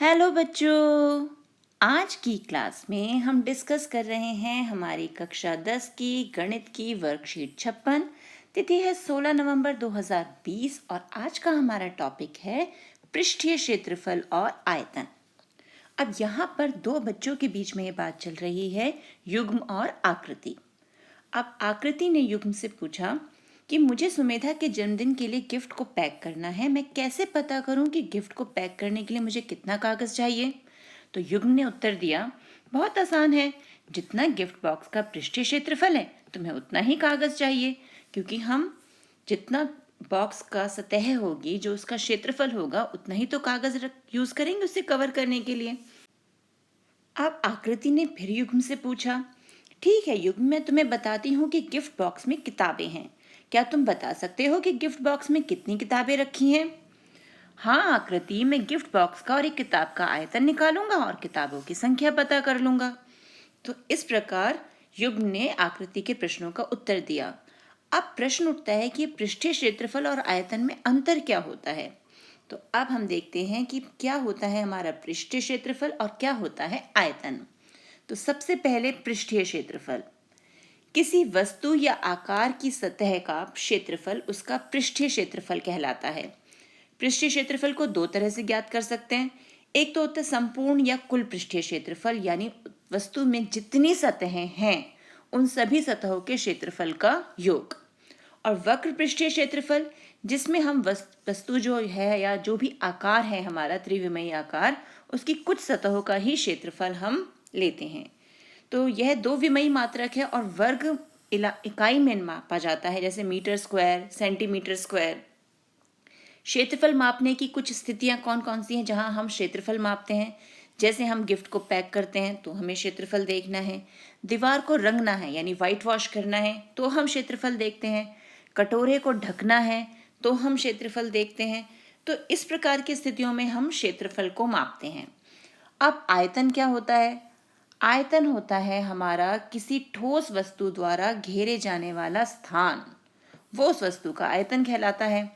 Hello बच्चों। आज की क्लास में हम डिस्कस कर रहे हैं हमारी कक्षा 10 की गणित की वर्कशीट 56। तिथि है 16 नवंबर 2020 और आज का हमारा टॉपिक है पृष्ठीय क्षेत्रफल और आयतन। अब यहाँ पर दो बच्चों के बीच में ये बात चल रही है, युग्म और आकृति। अब आकृति ने युग्म से पूछा कि मुझे सुमेधा के जन्मदिन के लिए गिफ्ट को पैक करना है, मैं कैसे पता करूं कि गिफ्ट को पैक करने के लिए मुझे कितना कागज चाहिए। तो युग्म ने उत्तर दिया, बहुत आसान है, जितना गिफ्ट बॉक्स का पृष्ठीय क्षेत्रफल है तुम्हें उतना ही कागज चाहिए, क्योंकि हम जितना बॉक्स का सतह होगी जो उसका क्षेत्रफल होगा उतना ही तो कागज यूज करेंगे उसे कवर करने के लिए। अब आकृति ने फिर युग्म से पूछा, ठीक है युग्म, मैं तुम्हें बताती हूँ कि गिफ्ट बॉक्स में किताबें हैं, क्या तुम बता सकते हो कि गिफ्ट बॉक्स में कितनी किताबें रखी हैं। हाँ आकृति, मैं गिफ्ट बॉक्स का और एक किताब का आयतन निकालूंगा और किताबों की संख्या पता कर लूंगा। तो इस प्रकार युग्म ने आकृति के प्रश्नों का उत्तर दिया। अब प्रश्न उठता है कि पृष्ठीय क्षेत्रफल और आयतन में अंतर क्या होता है। तो अब हम देखते हैं कि क्या होता है हमारा पृष्ठीय क्षेत्रफल और क्या होता है आयतन। तो सबसे पहले पृष्ठीय क्षेत्रफल, किसी वस्तु या आकार की सतह का क्षेत्रफल उसका पृष्ठीय क्षेत्रफल कहलाता है। पृष्ठीय क्षेत्रफल को दो तरह से ज्ञात कर सकते हैं, एक तो होता है संपूर्ण या कुल पृष्ठीय क्षेत्रफल, यानी वस्तु में जितनी सतहें हैं उन सभी सतहों के क्षेत्रफल का योग, और वक्र पृष्ठीय क्षेत्रफल जिसमें हम वस्तु जो है या जो भी आकार है हमारा त्रिविमीय आकार, उसकी कुछ सतहों का ही क्षेत्रफल हम लेते हैं। तो यह दो विमीय मात्रक है और वर्ग इकाई में मापा जाता है, जैसे मीटर स्क्वायर, सेंटीमीटर स्क्वायर। क्षेत्रफल मापने की कुछ स्थितियां कौन कौन सी हैं जहां हम क्षेत्रफल मापते हैं, जैसे हम गिफ्ट को पैक करते हैं तो हमें क्षेत्रफल देखना है, दीवार को रंगना है यानी व्हाइट वॉश करना है तो हम क्षेत्रफल देखते हैं, कटोरे को ढकना है तो हम क्षेत्रफल देखते हैं। तो इस प्रकार की स्थितियों में हम क्षेत्रफल को मापते हैं। अब आयतन क्या होता है। आयतन होता है हमारा किसी ठोस वस्तु द्वारा घेरे जाने वाला स्थान, वो उस वस्तु का आयतन कहलाता है।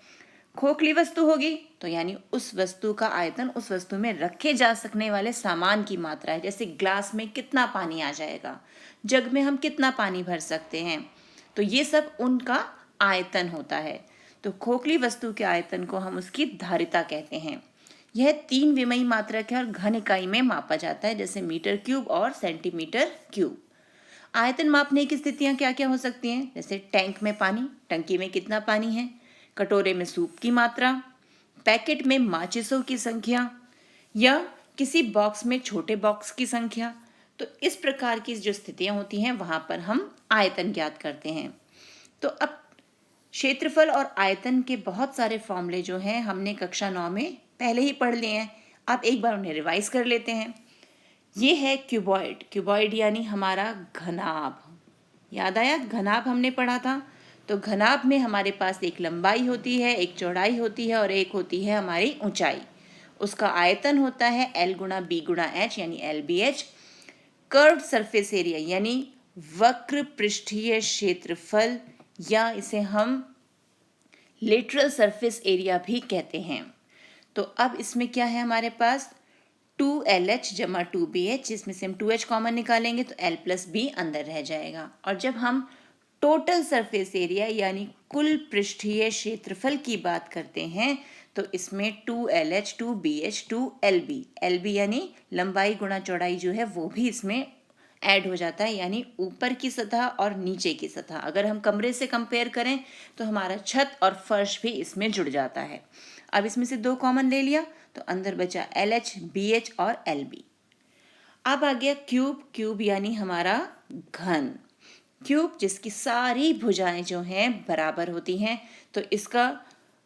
खोखली वस्तु होगी तो यानी उस वस्तु का आयतन उस वस्तु में रखे जा सकने वाले सामान की मात्रा है, जैसे ग्लास में कितना पानी आ जाएगा, जग में हम कितना पानी भर सकते हैं, तो ये सब उनका आयतन होता है। तो खोखली वस्तु के आयतन को हम उसकी धारिता कहते हैं। यह तीन विमीय मात्रक है और घन इकाई में मापा जाता है, जैसे मीटर क्यूब और सेंटीमीटर क्यूब। आयतन मापने की स्थितियां क्या क्या हो सकती हैं, जैसे टैंक में पानी, टंकी में कितना पानी है, कटोरे में सूप की मात्रा, पैकेट में माचिसों की संख्या, या किसी बॉक्स में छोटे बॉक्स की संख्या। तो इस प्रकार की जो स्थितियां होती हैं वहां पर हम आयतन ज्ञात करते हैं। तो अब क्षेत्रफल और आयतन के बहुत सारे फॉर्मूले जो हैं हमने कक्षा 9 में पहले ही पढ़ लिए हैं, आप एक बार उन्हें रिवाइज कर लेते हैं। ये है क्यूबॉइड, क्यूबॉइड यानी हमारा घनाभ, याद आया घनाभ हमने पढ़ा था। तो घनाभ में हमारे पास एक लंबाई होती है, एक चौड़ाई होती है और एक होती है हमारी ऊंचाई। उसका आयतन होता है L गुणा B गुणा H यानी LBH। कर्व्ड सरफेस एरिया यानी वक्र पृष्ठीय क्षेत्रफल, या इसे हम लेटरल सरफेस एरिया भी कहते हैं। तो अब इसमें क्या है हमारे पास 2LH जमा 2BH, जिसमें से हम 2H कॉमन निकालेंगे तो L प्लस B अंदर रह जाएगा। और जब हम टोटल सरफेस एरिया यानी कुल पृष्ठीय क्षेत्रफल की बात करते हैं तो इसमें 2LH 2BH 2LB, LB यानी लंबाई गुणा चौड़ाई जो है वो भी इसमें ऐड हो जाता है, यानी ऊपर की सतह और नीचे की सतह। अगर हम कमरे से कंपेयर करें तो हमारा छत और फर्श भी इसमें जुड़ जाता है। अब इसमें से दो कॉमन ले लिया तो अंदर बचा LH BH और LB। अब आ गया क्यूब, क्यूब यानी हमारा घन, क्यूब जिसकी सारी भुजाएं जो हैं बराबर होती हैं, तो इसका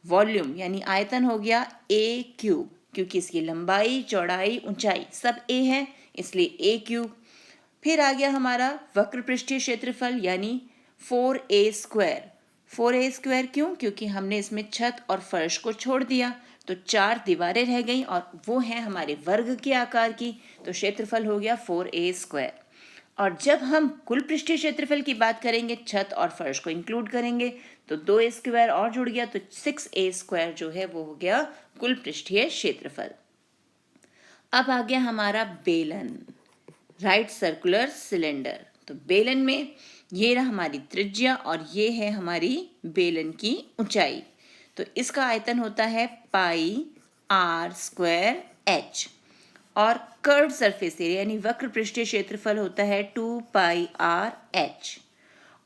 वॉल्यूम यानी आयतन हो गया A क्यूब, क्योंकि इसकी लंबाई चौड़ाई ऊंचाई सब A है इसलिए A क्यूब। फिर आ गया हमारा वक्र पृष्ठीय क्षेत्रफल यानी 4A स्क्वायर। 4A स्क्वायर क्यों, क्योंकि हमने इसमें छत और फर्श को छोड़ दिया तो 4 दीवारें रह गई और वो हैं हमारे वर्ग के आकार की, तो क्षेत्रफल हो गया 4A स्क्वायर। और जब हम कुल पृष्ठीय क्षेत्रफल की बात करेंगे, छत और फर्श को इंक्लूड करेंगे तो 2A स्क्वायर और जुड़ गया तो 6A स्क्वायर जो है वो हो गया कुल पृष्ठीय क्षेत्रफल। अब आ गया हमारा बेलन, राइट सर्कुलर सिलेंडर। तो बेलन में ये रहा हमारी त्रिज्या और ये है हमारी बेलन की ऊंचाई। तो इसका आयतन होता है पाई आर स्क्वायर एच और कर्व सरफेस एरिया यानी वक्र पृष्ठीय क्षेत्रफल होता है 2 पाई आर एच।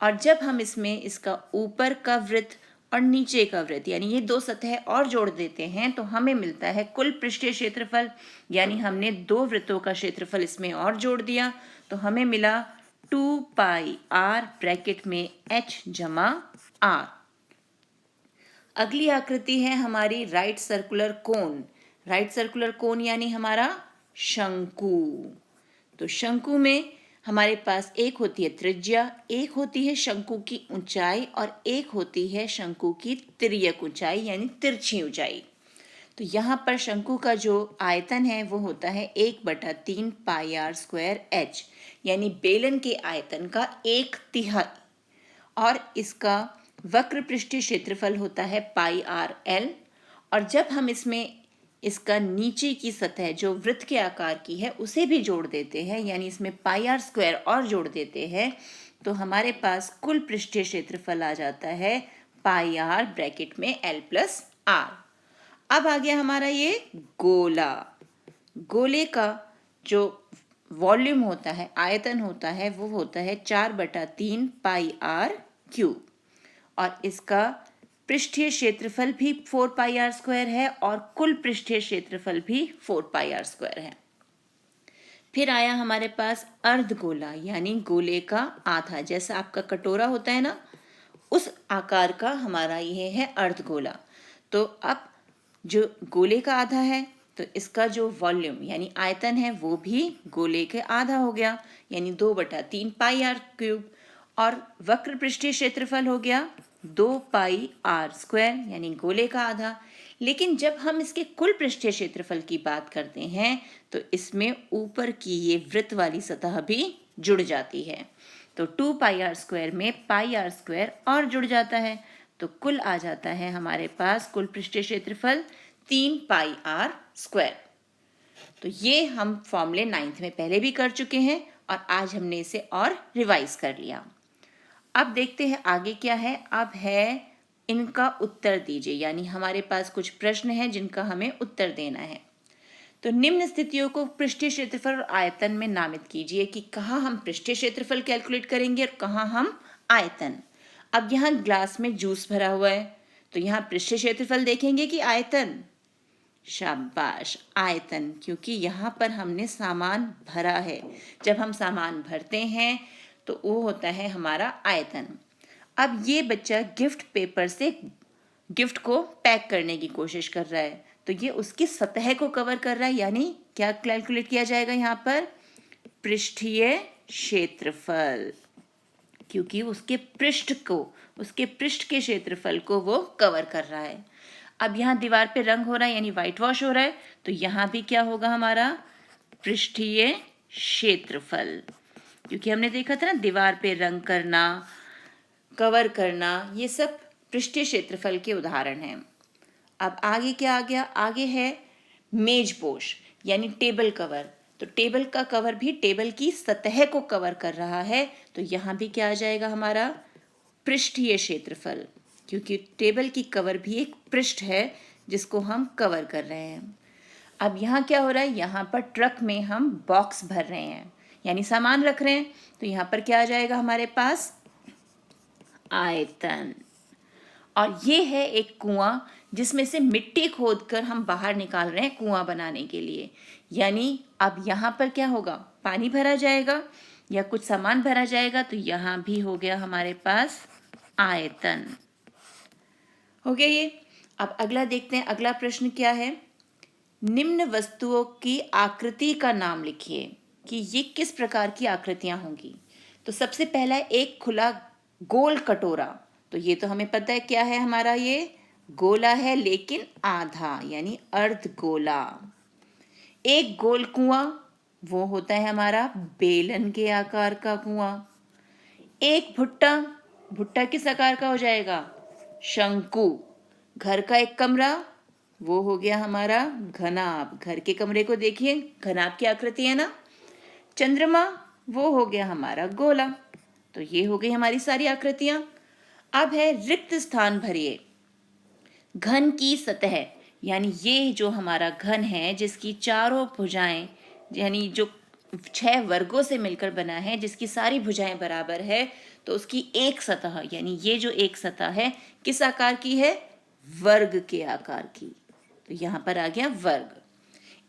और जब हम इसमें इसका ऊपर का वृत्त और नीचे का वृत्त यानी ये दो सतह और जोड़ देते हैं तो हमें मिलता है कुल पृष्ठीय क्षेत्रफल, यानी हमने दो वृत्तों का क्षेत्रफल इसमें और जोड़ दिया तो हमें मिला 2 पाई आर ब्रैकेट में एच जमा आर। अगली आकृति है हमारी right circular cone. Right circular cone यानी हमारा शंकु। तो शंकु में हमारे पास एक होती है त्रिज्या, एक होती है शंकु की ऊंचाई और एक होती है शंकु की तिर्यक ऊंचाई यानी तिरछी ऊंचाई। तो यहाँ पर शंकु का जो आयतन है वो होता है 1/3 पाई आर स्क्वायर एच यानी बेलन के आयतन का 1/3 और इसका वक्र पृष्ठीय क्षेत्रफल होता है पाई आर एल। और जब हम इसमें इसका नीचे की सतह जो वृत्त के आकार की है उसे भी जोड़ देते हैं यानी इसमें पाई आर स्क्वायर और जोड़ देते हैं तो हमारे पास कुल पृष्ठीय क्षेत्रफल आ जाता है पाई आर ब्रैकेट में एल प्लस आर। अब आ गया हमारा ये गोला। गोले का जो वॉल्यूम होता है, आयतन होता है, वो होता है 4/3 पाई आर क्यूब और इसका पृष्ठीय क्षेत्रफल भी 4 पाई आर स्क्वायर है और कुल पृष्ठीय क्षेत्रफल भी 4 पाई आर स्क्वायर है। फिर आया हमारे पास अर्धगोला यानी गोले का आधा, जैसा आपका कटोरा होता है ना उस आकार का हमारा ये है अर्धगोला। तो अब जो गोले का आधा है तो इसका जो वॉल्यूम यानी आयतन है वो भी गोले के आधा हो गया यानी 2/3 पाई आर क्यूब और वक्र पृष्ठीय क्षेत्रफल हो गया 2 पाई आर स्क्वायर यानी गोले का आधा। लेकिन जब हम इसके कुल पृष्ठीय क्षेत्रफल की बात करते हैं तो इसमें ऊपर की ये वृत्त वाली सतह भी जुड़ जाती है। तो 2 पाई आर स्क्वायर में पाई आर स्क्वायर और जुड़ जाता है तो कुल आ जाता है हमारे पास कुल पृष्ठीय क्षेत्रफल 3 पाई आर स्क्वायर। तो ये हम फॉर्मूले 9th में पहले भी कर चुके हैं और आज हमने इसे और रिवाइज कर लिया। अब देखते हैं आगे क्या है। अब है इनका उत्तर दीजिए यानी हमारे पास कुछ प्रश्न हैं जिनका हमें उत्तर देना है। तो निम्न स्थितियों को पृष्ठीय क्षेत्रफल और आयतन में नामित कीजिए कि कहाँ हम पृष्ठीय क्षेत्रफल कैलकुलेट करेंगे और कहाँ हम आयतन। अब यहाँ ग्लास में जूस भरा हुआ है तो यहाँ पृष्ठीय क्षेत्रफल देखेंगे कि आयतन। शाबाश, आयतन, क्योंकि यहाँ पर हमने सामान भरा है। जब हम सामान भरते हैं तो वो होता है हमारा आयतन। अब ये बच्चा गिफ्ट पेपर से गिफ्ट को पैक करने की कोशिश कर रहा है तो ये उसकी सतह को कवर कर रहा है यानी क्या कैलकुलेट किया जाएगा यहाँ पर पृष्ठीय क्षेत्रफल, क्योंकि उसके पृष्ठ के क्षेत्रफल को वो कवर कर रहा है। अब यहाँ दीवार पे रंग हो रहा है यानी व्हाइट वॉश हो रहा है तो यहाँ भी क्या होगा हमारा पृष्ठीय क्षेत्रफल, क्योंकि हमने देखा था ना दीवार पे रंग करना, कवर करना, ये सब पृष्ठीय क्षेत्रफल के उदाहरण हैं। अब आगे क्या आ गया, आगे है मेजपोश यानी टेबल कवर। तो टेबल का कवर भी टेबल की सतह को कवर कर रहा है तो यहाँ भी क्या आ जाएगा हमारा पृष्ठीय क्षेत्रफल, क्योंकि टेबल की कवर भी एक पृष्ठ है जिसको हम कवर कर रहे हैं। अब यहाँ क्या हो रहा है, यहाँ पर ट्रक में हम बॉक्स भर रहे हैं यानी सामान रख रहे हैं तो यहाँ पर क्या आ जाएगा हमारे पास आयतन। और ये है एक कुआं जिसमें से मिट्टी खोदकर हम बाहर निकाल रहे हैं कुआं बनाने के लिए, यानी अब यहाँ पर क्या होगा, पानी भरा जाएगा या कुछ सामान भरा जाएगा तो यहाँ भी हो गया हमारे पास आयतन। हो गया ये। अब अगला देखते हैं, अगला प्रश्न क्या है, निम्न वस्तुओं की आकृति का नाम लिखिए कि ये किस प्रकार की आकृतियां होंगी। तो सबसे पहला एक खुला गोल कटोरा, तो ये तो हमें पता है क्या है हमारा, ये गोला है लेकिन आधा यानी अर्धगोला। एक गोल कुआं, वो होता है हमारा बेलन के आकार का कुआं। एक भुट्टा, भुट्टा किस आकार का हो जाएगा, शंकु। घर का एक कमरा, वो हो गया हमारा घनाभ। घर के कमरे को देखिए, घनाभ की आकृति है ना। चंद्रमा वो हो गया हमारा गोला। तो ये हो गई हमारी सारी आकृतियां। अब है रिक्त स्थान भरिए। घन की सतह, यानी ये जो हमारा घन है जिसकी चारों भुजाएं, यानी जो 6 वर्गों से मिलकर बना है, जिसकी सारी भुजाएं बराबर है, तो उसकी एक सतह, यानी ये जो एक सतह है किस आकार की है? वर्ग के आकार की। तो यहां पर आ गया वर्ग।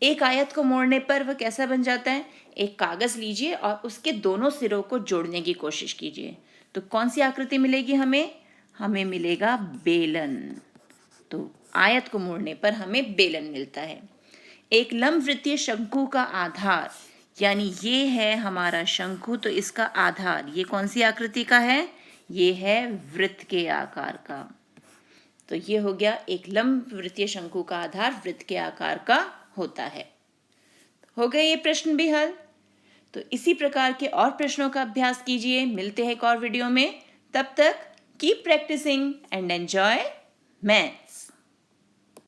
एक आयत को मोड़ने पर वह कैसा बन जाता है? एक कागज लीजिए और उसके दोनों सिरों को जोड़ने की कोशिश कीजिए, तो कौन सी आकृति मिलेगी हमें? हमें मिलेगा बेलन। तो आयत को मोड़ने पर हमें बेलन मिलता है। एक लंबवृत्तीय शंकु का आधार, यानी ये है हमारा शंकु, तो इसका आधार ये कौन सी आकृति का है? ये है वृत्त के आकार का। तो ये हो गया, एक लंबवृत्तीय शंकु का आधार वृत्त के आकार का होता है। हो गए ये प्रश्न भी हल। तो इसी प्रकार के और प्रश्नों का अभ्यास कीजिए। मिलते हैं एक और वीडियो में। तब तक keep practising and enjoy maths.